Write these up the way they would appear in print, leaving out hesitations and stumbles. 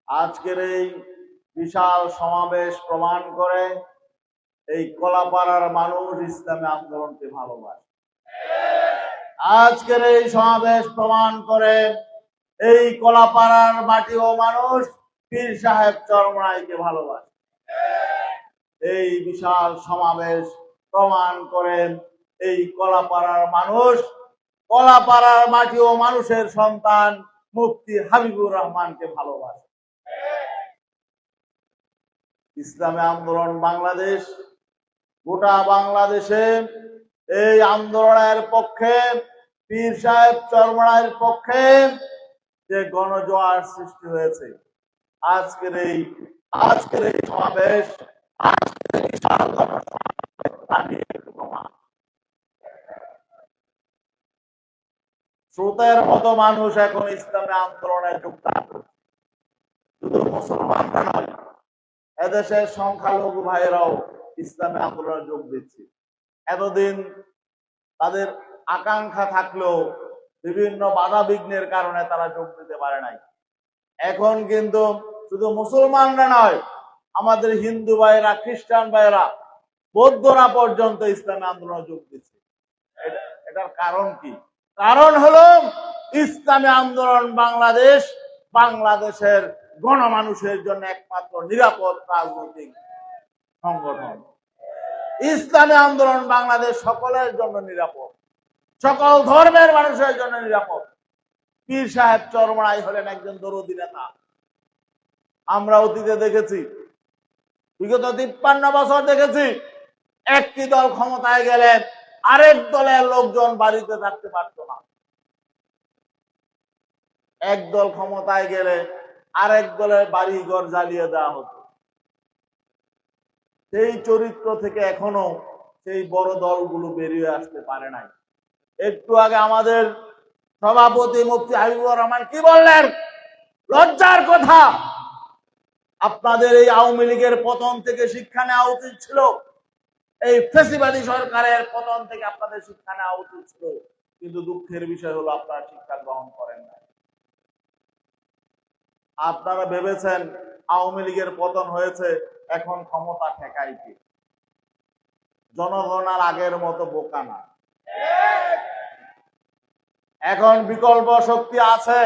আজকের এই বিশাল সমাবেশ প্রমাণ করে এই কলাপাড়ার মানুষ ইসলামী আন্দোলনকে ভালোবাসে। আজকের এই সমাবেশ প্রমাণ করে এই কলাপাড়ার মাটি ও মানুষ পীর সাহেব চরমনাইকে ভালোবাসে। এই বিশাল সমাবেশ প্রমাণ করেন এই কলাপাড়ার মানুষ কলাপাড়ার মাটি ও মানুষের সন্তান মুফতি হাবিবুর রহমানকে ভালোবাসে। ইসলামী আন্দোলন বাংলাদেশ গোটা বাংলাদেশে এই আন্দোলনের পক্ষে পীর সাহেব চরমনাইয়ের পক্ষে যে গণজোয়ার সৃষ্টি হয়েছে, আজকের এই সমাবেশ স্রোতের মতো মানুষ এখন ইসলামী আন্দোলনে যোগদান করছে। শুধু মুসলমানরা নয়, এদেশের সংখ্যালঘু ভাইরাও ইসলামী আন্দোলনে যোগ দিচ্ছে। এতদিন তাদের আকাঙ্ক্ষা থাকলেও বিভিন্ন বাধা বিঘ্নের কারণে তারা যোগ দিতে পারে নাই। এখন কিন্তু শুধু মুসলমানরা নয়, আমাদের হিন্দু ভাইরা, খ্রিস্টান ভাইরা, বৌদ্ধরা পর্যন্ত ইসলামী আন্দোলনে যোগ দিচ্ছে। এটার কারণ কি? কারণ হলো ইসলামী আন্দোলন বাংলাদেশের গণমানুষের জন্য একমাত্র নিরাপদ রাজনৈতিক সংগঠন। ইসলামী আন্দোলন বাংলাদেশ সকলের জন্য নিরাপদ, সকল ধর্মের মানুষের জন্য নিরাপদ। পীর সাহেব চরমনাই হলেন একজন দরদি নেতা। আমরা অতীতে দেখেছি, বিগত 53 বছর দেখেছি, একটি দল ক্ষমতায় গেলে আরেক দলের লোকজন বাড়িতে থাকতে পারত না। এক দল ক্ষমতায় গেলে আরেক দলের বাড়ি ঘর জ্বালিয়ে দেওয়া হতো। সেই চরিত্র থেকে এখনো সেই বড় দলগুলো বেরিয়ে আসতে পারে নাই। একটু আগে আমাদের সভাপতি মুফতি হাবিবুর রহমান কি বললেন? লজ্জার কথা। আপনাদের এই আওয়ামী লীগের পতন থেকে শিক্ষা নেওয়া উচিত ছিল, এই ফ্যাসিবাদী সরকারের পতন থেকে আপনাদের শিক্ষা নেওয়া উচিত ছিল, কিন্তু দুঃখের বিষয় হলো আপনারা শিক্ষা গ্রহণ করেন না। আপনারা ভেবেছেন আওয়ামী লীগের পতন হয়েছে, এখন ক্ষমতা ঠেকাই কি? জনগণ আর আগের মতো বোকা না, এখন বিকল্প শক্তি আছে।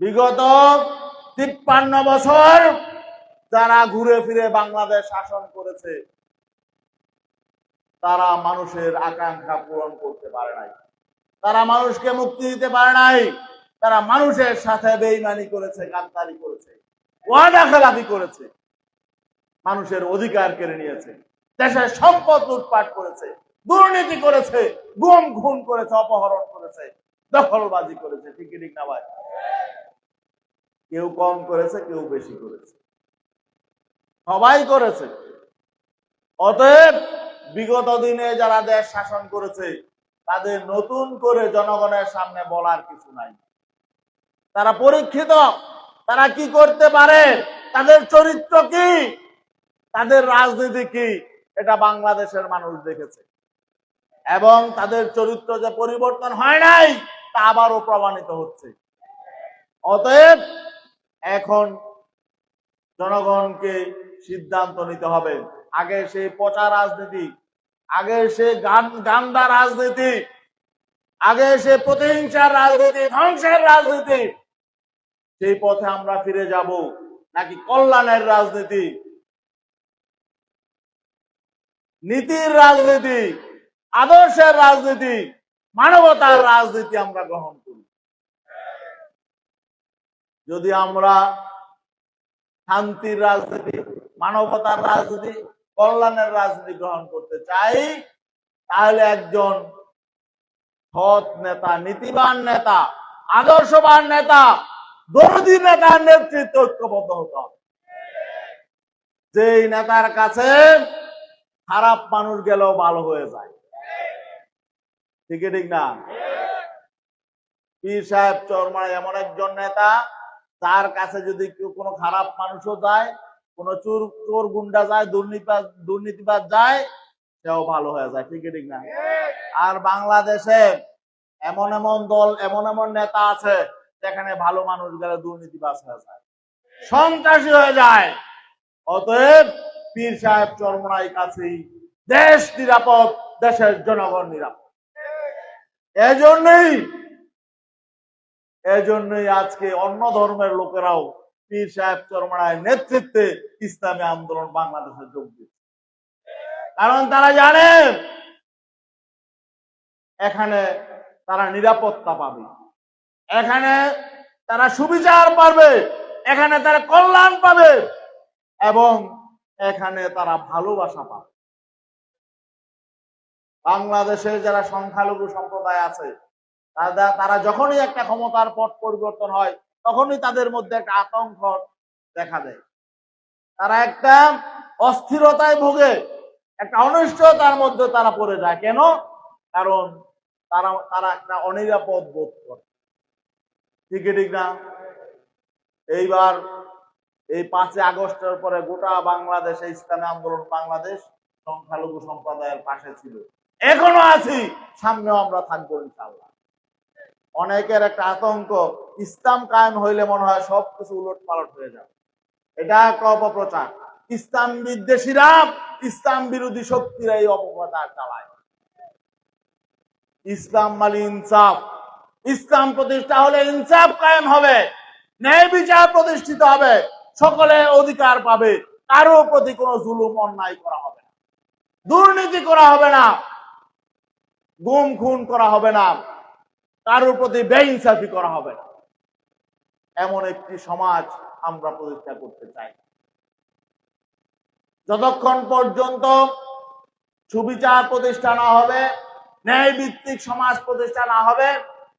বিগত 53 বছর যারা ঘুরে ফিরে বাংলাদেশ শাসন করেছে, তারা মানুষের আকাঙ্ক্ষা পূরণ করতে পারে নাই, তারা মানুষকে মুক্তি দিতে পারে নাই। তারা মানুষের সাথে বেঈমানি করেছে, গাদ্দারি করেছে, ওয়াদা খেলাফি করেছে, মানুষের অধিকার কেড়ে নিয়েছে, দেশের সম্পদ লুটপাট করেছে, দুর্নীতি করেছে, গুম খুন করেছে, অপহরণ করেছে, দখলবাজি করেছে। ঠিক ঠিক না ভাই? কেউ কম করেছে, কেউ বেশি করেছে, সবাই করেছে। অতএব বিগত দিনে যারা দেশ শাসন করেছে, তাদের নতুন করে জনগণের সামনে বলার কিছু নাই। তারা পরীক্ষিত, তারা কি করতে পারে, তাদের চরিত্র কি, তাদের রাজনীতি কি, এটা বাংলাদেশের মানুষ দেখেছে। এবং তাদের চরিত্র যে পরিবর্তন হয় নাই, তা আবারও প্রমাণিত হচ্ছে। অতএব এখন জনগণকে সিদ্ধান্ত নিতে হবে। আগে সেই পচা রাজনীতি, আগে সে গান্দা রাজনীতি, আগে সে প্রতিহিংসার রাজনীতি, ধ্বংসের রাজনীতি, সেই পথে আমরা ফিরে যাব, নাকি কল্যাণের রাজনীতি, নীতির রাজনীতি, আদর্শের রাজনীতি, মানবতার রাজনীতি আমরা গ্রহণ করি? যদি আমরা শান্তির রাজনীতি, মানবতার রাজনীতি, কল্যাণের রাজনীতি গ্রহণ করতে চাই, তাহলে একজন সৎ নেতা, নীতিবান নেতা, আদর্শবান নেতা, দরদি নেতার নেতৃত্ব ঐক্যবদ্ধ হতে হবে। যেই নেতার কাছে খারাপ মানুষ গেলেও ভালো হয়ে যায়। ঠিক ঠিক না? পীর সাহেব চরমনাই এমন একজন নেতা, তার কাছে যদি কেউ কোনো খারাপ মানুষও যায়, কোনো চোর গুন্ডা যায়, দুর্নীতিবাদ যায়, সেও ভালো হয়ে যায়। ঠিক ঠিক না? আর বাংলাদেশে এমন এমন দল, এমন এমন নেতা আছে, যেখানে ভালো মানুষ গেলে দুর্নীতিবাজ হয়ে যায়, সন্ত্রাসী হয়ে যায়। অতএব পীর সাহেব চরমনাই কাছেই দেশ নিরাপদ, দেশের জনগণ নিরাপদ। এজন্যই আজকে অন্য ধর্মের লোকেরাও পীর সাহেব চরমনাইয়ের নেতৃত্বে ইসলামী আন্দোলন বাংলাদেশে যোগ দিচ্ছে। কারণ তারা জানে এখানে তারা নিরাপত্তা পাবে, এখানে তারা সুবিচার পাবে, এখানে তারা কল্যাণ পাবে এবং এখানে তারা ভালোবাসা পাবে। বাংলাদেশে যারা সংখ্যালঘু সম্প্রদায় আছে তারা যখনই একটা ক্ষমতার পট পরিবর্তন হয় তখনই তাদের মধ্যে একটা আতঙ্ক দেখা দেয়, তারা একটা অস্থিরতায় ভোগে, একটা অনিশ্চয়তার মধ্যে তারা পড়ে যায়। কেন? কারণ তারা একটা অনিরাপদ বোধ করে। ঠিক না? এইবার এই 5 আগস্টের পরে গোটা বাংলাদেশে ইসলামী আন্দোলন বাংলাদেশ সংখ্যালঘু সম্প্রদায়ের পাশে ছিল, এখনো আছি, সামনেও আমরা থাকবো ইনশাআল্লাহ। অনেকের একটা আতঙ্ক, ইসলাম কায়েম হইলে মনে হয় সবকিছু উলট পালট হয়ে যাবে। এটা একটা অপপ্রচার। ইসলাম বিদ্বেষীরা, ইসলাম বিরোধী শক্তিরা এই অপপ্রচার চালায়। ইসলাম মানে ইনসাফ। ইসলাম প্রতিষ্ঠা হলে ইনসাফ কায়েম হবে, ন্যায় বিচার প্রতিষ্ঠিত হবে, সকলে অধিকার পাবে, কারো প্রতি কোনো জুলুম অন্যায় করা হবে না, দুর্নীতি করা হবে না, গুম খুন করা হবে না, কারোর প্রতি বেইনসাফি করা হবে না। এমন একটি সমাজ আমরা প্রতিষ্ঠা করতে চাই। যতক্ষণ পর্যন্ত সুবিচার প্রতিষ্ঠা না হবে, ন্যায় ভিত্তিক সমাজ প্রতিষ্ঠা না হবে,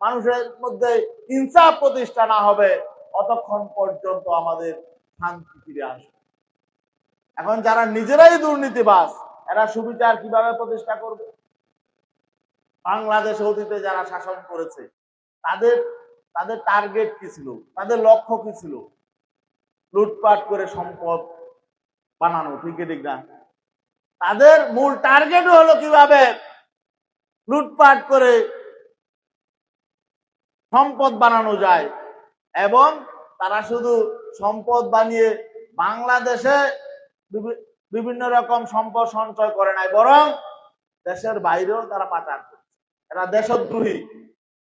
মানুষের মধ্যে ইনসাফ প্রতিষ্ঠা না হবে, ততক্ষণ পর্যন্ত আমাদের শান্তি ফিরে আসবে। এখন যারা নিজেরাই দুর্নীতিবাজ, এরা সুবিচার কিভাবে প্রতিষ্ঠা করবে? বাংলাদেশ অতীতে যারা শাসন করেছে তাদের টার্গেট কি ছিল, তাদের লক্ষ্য কি ছিল? লুটপাট করে সম্পদ বানানো। ঠিক না? তাদের মূল টার্গেট হলো কিভাবে লুটপাট করে সম্পদ বানানো যায়, এবং তারা শুধু সম্পদ বানিয়ে বাংলাদেশে বিভিন্ন রকম সম্পদ সঞ্চয় করে নাই, বরং দেশের বাইরেও তারা পাচার করছে। এরা দেশদ্রোহী,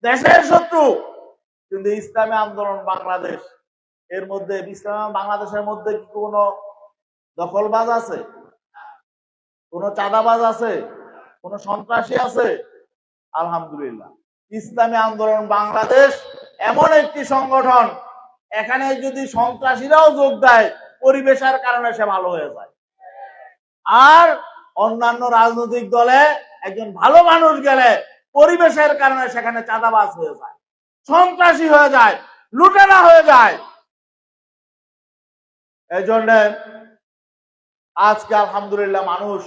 দেশের শত্রু। কিন্তু ইসলামী আন্দোলন বাংলাদেশ এর মধ্যে, ইসলামী বাংলাদেশের মধ্যে কি কোনো দখলবাজ আছে, কোনো চাঁদাবাজ আছে, কোনো সন্ত্রাসী আছে? আলহামদুলিল্লাহ, ইসলামী আন্দোলন বাংলাদেশ এমন একটি সংগঠন, এখানে যদি সন্ত্রাসীরাও যোগ দেয় পরিবেশের কারণে সে ভালো হয়ে যায়। আর অন্যান্য রাজনৈতিক দলে একজন ভালো মানুষ গেলে পরিবেশের কারণে সেখানে চাঁদাবাজ হয়ে যায়, সন্ত্রাসী হয়ে যায়, লুটেরা হয়ে যায়। এই জন্য আজকে আলহামদুলিল্লাহ মানুষ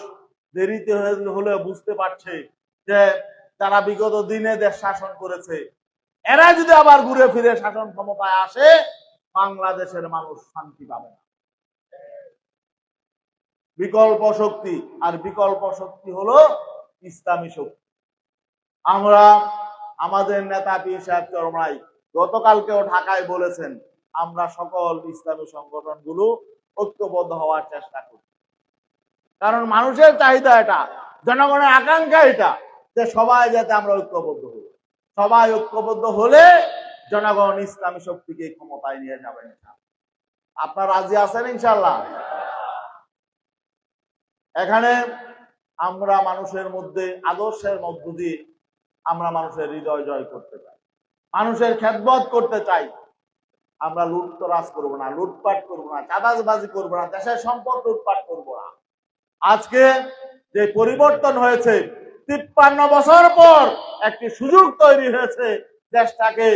দেরিতে হলেও বুঝতে পারছে যে যারা বিগত দিনে দেশ শাসন করেছে এরা যদি আবার ঘুরে ফিরে শাসন ক্ষমতায় আসে, বাংলাদেশের মানুষ শান্তি পাবে না। বিকল্প শক্তি, আর বিকল্প শক্তি হলো ইসলামী শক্তি। আমরা আমাদের নেতা পীর সাহেব চরমনাই গতকালকেও ঢাকায় বলেছেন, আমরা সকল ইসলামী সংগঠনগুলো ঐক্যবদ্ধ হওয়ার চেষ্টা করি। কারণ মানুষের চাহিদা এটা, জনগণের আকাঙ্ক্ষা এটা, যে সবাই যাতে আমরা ঐক্যবদ্ধ হই। সবাই ঐক্যবদ্ধ হলে জনগণ ইসলামী শক্তিকে ক্ষমতায় নিয়ে যাবেন। আপনারা রাজি আছেন ইনশাআল্লাহ? এখানে আমরা মানুষের মধ্যে আদর্শের মধ্য দিয়ে আমরা মানুষের হৃদয় জয় করতে চাই, মানুষের খেদমত করতে চাই। আমরা লুটতরাজ করবো না, লুটপাট করবো না, চাঁদাবাজি করবো না, দেশের সম্পদ লুটপাট করবো না। আজকে যে পরিবর্তন হয়েছে, 53 বছর পর একটি সুযোগ তৈরি হয়েছে দেশটাকে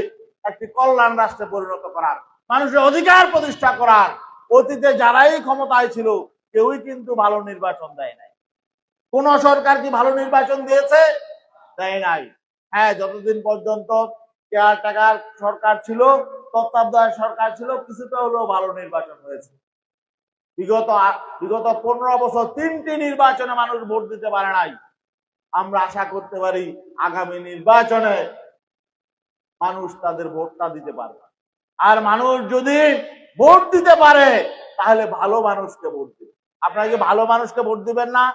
একটি কল্যাণ রাষ্ট্রে পরিণত করার, মানুষের অধিকার প্রতিষ্ঠা করার। অতীতে যারাই ক্ষমতায় ছিল কেউই কিন্তু ভালো নির্বাচন দেয় নাই। কোন সরকার কি ভালো নির্বাচন দিয়েছে? দেয় নাই। হ্যাঁ, যতদিন পর্যন্ত কেয়ারটেকার সরকার ছিল, তত্ত্বাবধায়ক সরকার ছিল, কিছুটা হলেও ভালো নির্বাচন হয়েছে। বিগত 15 বছর 3টি নির্বাচনে মানুষ ভোট দিতে পারে নাই। আমরা আশা করতে পারি আগামী নির্বাচনে মানুষ তাদের ভোটটা দিতে পারবে। আর মানুষ যদি ভোট দিতে পারে তাহলে ভালো মানুষকে ভোট দিবে। আপনারা কি ভালো মানুষকে ভোট দিবেন না?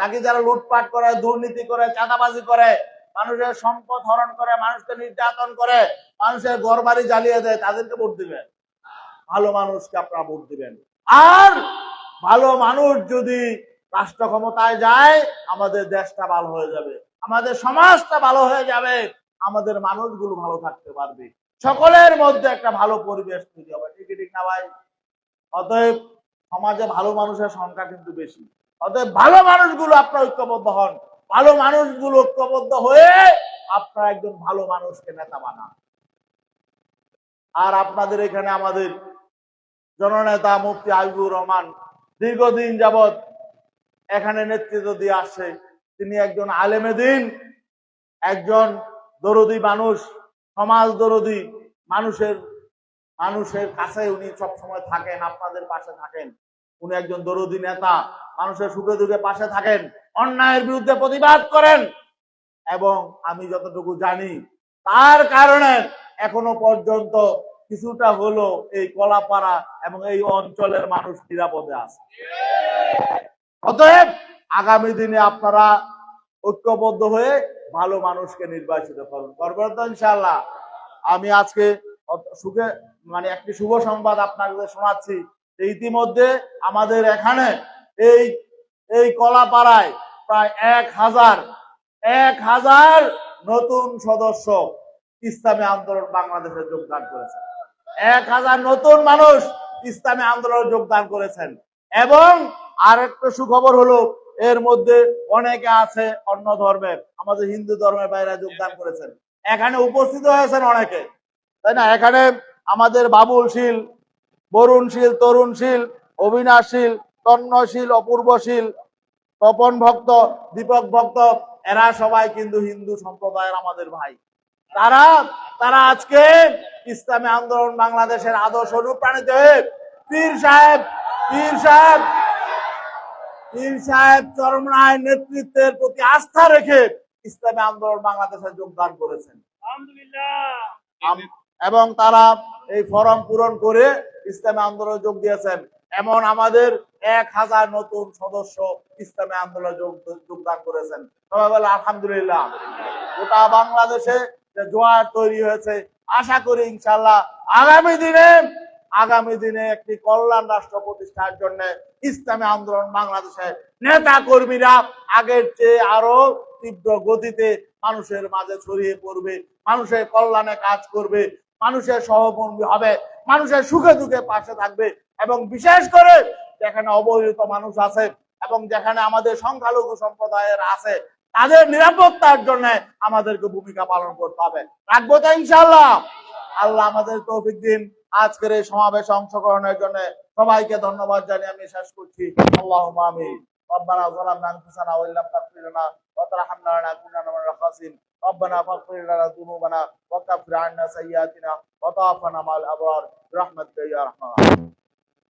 নাকি যারা লুটপাট করে, দুর্নীতি করে, চাঁদাবাজি করে, মানুষের সম্পদ হরণ করে, মানুষকে নির্যাতন করে, মানুষের ঘরবাড়ি জ্বালিয়ে দেয়, তাদেরকে ভোট দিবেন? ভালো মানুষকে আপনারা ভোট দিবেন। আর ভালো মানুষ যদি রাষ্ট্র ক্ষমতায় যায়, আমাদের দেশটা ভালো হয়ে যাবে, আমাদের সমাজটা ভালো হয়ে যাবে, আমাদের মানুষগুলো ভালো থাকতে পারবে, সকলের মধ্যে একটা ভালো পরিবেশ তৈরি হবে। ঠিক না ভাই? অতএব সমাজে ভালো মানুষের সংখ্যা কিন্তু বেশি। অতএব ভালো মানুষগুলো আপনার ঐক্যবদ্ধ হন, ভালো মানুষগুলো ঐক্যবদ্ধ হয়ে আপনারা একজন ভালো মানুষকে নেতা বানান। আর আপনাদের এখানে আমাদের জননেতা মুফতি হাবিবুর রহমান দীর্ঘদিন যাবৎ এখানে নেতৃত্ব দিয়ে আসছে। তিনি একজন আলেমে দ্বীন, একজন দরদি মানুষ, সমাজ দরদি, মানুষের কাছে উনি সবসময় থাকেন, আপনাদের পাশে থাকেন। উনি একজন দরদি নেতা, মানুষের সুখে দুঃখে পাশে থাকেন, অন্যায়ের বিরুদ্ধে প্রতিবাদ করেন। এবং আমি যতটুকু জানি তার কারণে এখনো পর্যন্ত কিছুটা হলো এই কলাপাড়া এবং এই অঞ্চলের মানুষ নিরাপদে আছে। অতএব আগামী দিনে আপনারা ঐক্যবদ্ধ হয়ে ভালো মানুষকে নির্বাচিত করুন, করবেন তো ইনশাআল্লাহ? আমি আজকে সুখে একটি শুভ সংবাদ আপনাদের শোনাচ্ছি। ইতিমধ্যে আমাদের এখানে এই কলাপাড়ায় প্রায় 1000 নতুন সদস্য ইসলামী আন্দোলন বাংলাদেশে যোগদান করেছেন। 1000 নতুন মানুষ ইসলামী আন্দোলনে যোগদান করেছেন। এবং আরেকটা সুখবর হলো, এর মধ্যে অনেকে আছে অন্য ধর্মের, আমাদের হিন্দু ধর্মের বাইরে যোগদান করেছেন। এখানে উপস্থিত হয়েছেন অনেকে, তাই না? এখানে আমাদের বাবুলশীল, বরুণশীল, তরুণশীল, অবিনাশশীল, তন্ময়শীল, অপূর্বশীল, তপন ভক্ত, দীপক ভক্ত, এরা সবাই কিন্তু হিন্দু সম্প্রদায়ের আমাদের ভাই। তারা আজকে ইসলামী আন্দোলন বাংলাদেশের আদর্শ অনুপ্রাণিত হয়ে পীর সাহেব চরমনায় নেতৃত্বের প্রতি আস্থা রেখে ইসলামী আন্দোলন বাংলাদেশে যোগদান করেছেন। এবং তারা এই ফরম পূরণ করে ইসলামী আন্দোলনে যোগ দিয়েছেন। এমন আমাদের 1000 নতুন সদস্য ইসলামী আন্দোলনে যোগদান করেছেন। সবাই বলে আলহামদুলিল্লাহ। গোটা বাংলাদেশে যে জোয়ার তৈরি হয়েছে, আশা করি ইনশাআল্লাহ আগামী দিনে একটি কল্যাণ রাষ্ট্র প্রতিষ্ঠার জন্য ইসলামী আন্দোলন বাংলাদেশের নেতা কর্মীরা আগের চেয়ে আরো তীব্র গতিতে মানুষের মাঝে ছড়িয়ে পড়বে, মানুষের কল্যাণে কাজ করবে, মানুষের সহকর্মী হবে, মানুষের সুখে দুঃখে পাশে থাকবে। এবং বিশেষ করে যেখানে অবহেলিত মানুষ আছে এবং যেখানে আমাদের সংখ্যালঘু সম্প্রদায়ের আছে, তাদের নিরাপত্তার জন্য আমাদেরকে ভূমিকা পালন করতে হবে। রাখবো তো ইনশাআল্লাহ? আল্লাহ আমাদের তৌফিক দিন। আজকের এই সমাবেশে অংশগ্রহণের জন্য সবাইকে ধন্যবাদ জানিয়ে আমি শেষ করছি। আল্লাহুম্মা আমিন। রব্বানা যালামনা আনফুসানা ওয়া ইল্লাম তাগফির লানা ওয়া তারহামনা লানাকুনান্না মিনাল খাসিরিন। রব্বানা ফাগফির লানা যুনুবানা ওয়া কাফির আন্না সাইয়্যাতিনা ওয়া তাওয়াফানা মা'আল আবরার বিরহমাতিকা ইয়া আরহামার রাহিমিন।